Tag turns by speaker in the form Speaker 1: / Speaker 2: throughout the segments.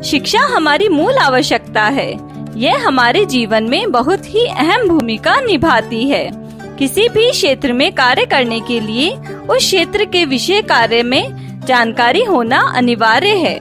Speaker 1: शिक्षा हमारी मूल आवश्यकता है। यह हमारे जीवन में बहुत ही अहम भूमिका निभाती है। किसी भी क्षेत्र में कार्य करने के लिए उस क्षेत्र के विषय कार्य में जानकारी होना अनिवार्य है।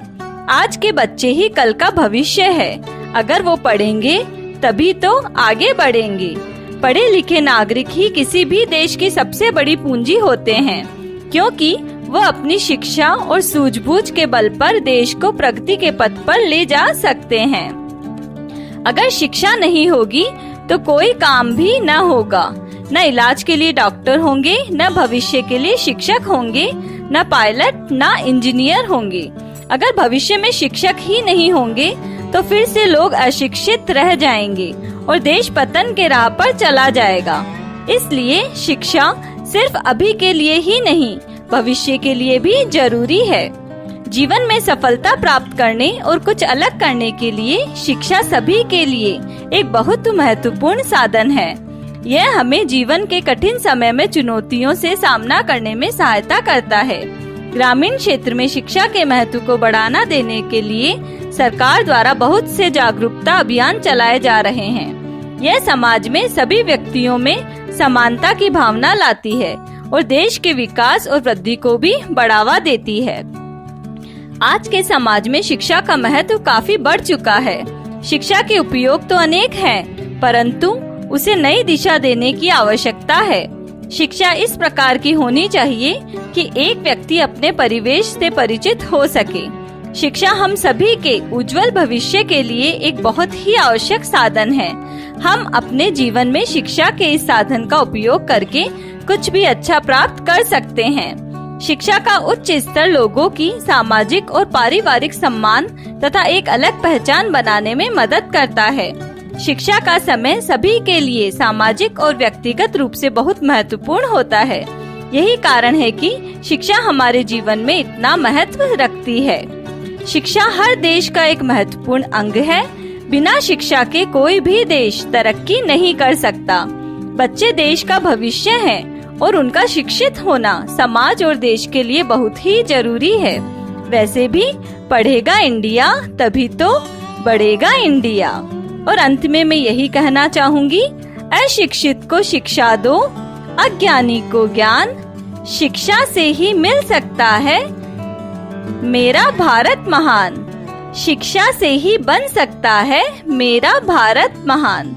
Speaker 1: आज के बच्चे ही कल का भविष्य है। अगर वो पढ़ेंगे तभी तो आगे बढ़ेंगे। पढ़े लिखे नागरिक ही किसी भी देश की सबसे बड़ी पूंजी होते हैं, क्योंकि वह अपनी शिक्षा और सूझबूझ के बल पर देश को प्रगति के पथ पर ले जा सकते हैं। अगर शिक्षा नहीं होगी तो कोई काम भी न होगा। न इलाज के लिए डॉक्टर होंगे, न भविष्य के लिए शिक्षक होंगे, न पायलट, न इंजीनियर होंगे। अगर भविष्य में शिक्षक ही नहीं होंगे तो फिर से लोग अशिक्षित रह जाएंगे और देश पतन के राह पर चला जाएगा। इसलिए शिक्षा सिर्फ अभी के लिए ही नहीं, भविष्य के लिए भी जरूरी है। जीवन में सफलता प्राप्त करने और कुछ अलग करने के लिए शिक्षा सभी के लिए एक बहुत महत्वपूर्ण साधन है। यह हमें जीवन के कठिन समय में चुनौतियों से सामना करने में सहायता करता है। ग्रामीण क्षेत्र में शिक्षा के महत्व को बढ़ावा देने के लिए सरकार द्वारा बहुत से जागरूकता अभियान चलाए जा रहे हैं। यह समाज में सभी व्यक्तियों में समानता की भावना लाती है और देश के विकास और वृद्धि को भी बढ़ावा देती है। आज के समाज में शिक्षा का महत्व काफी बढ़ चुका है। शिक्षा के उपयोग तो अनेक हैं, परंतु उसे नई दिशा देने की आवश्यकता है। शिक्षा इस प्रकार की होनी चाहिए कि एक व्यक्ति अपने परिवेश से परिचित हो सके। शिक्षा हम सभी के उज्जवल भविष्य के लिए एक बहुत ही आवश्यक साधन है। हम अपने जीवन में शिक्षा के इस साधन का उपयोग करके कुछ भी अच्छा प्राप्त कर सकते हैं। शिक्षा का उच्च स्तर लोगों की सामाजिक और पारिवारिक सम्मान तथा एक अलग पहचान बनाने में मदद करता है। शिक्षा का समय सभी के लिए सामाजिक और व्यक्तिगत रूप से बहुत महत्वपूर्ण होता है। यही कारण है कि शिक्षा हमारे जीवन में इतना महत्व रखती है। शिक्षा हर देश का एक महत्वपूर्ण अंग है। बिना शिक्षा के कोई भी देश तरक्की नहीं कर सकता। बच्चे देश का भविष्य हैं और उनका शिक्षित होना समाज और देश के लिए बहुत ही जरूरी है। वैसे भी पढ़ेगा इंडिया तभी तो बढ़ेगा इंडिया। और अंत में मैं यही कहना चाहूँगी, अशिक्षित को शिक्षा दो, अज्ञानी को ज्ञान, शिक्षा से ही मिल सकता है मेरा भारत महान। शिक्षा से ही बन सकता है मेरा भारत महान।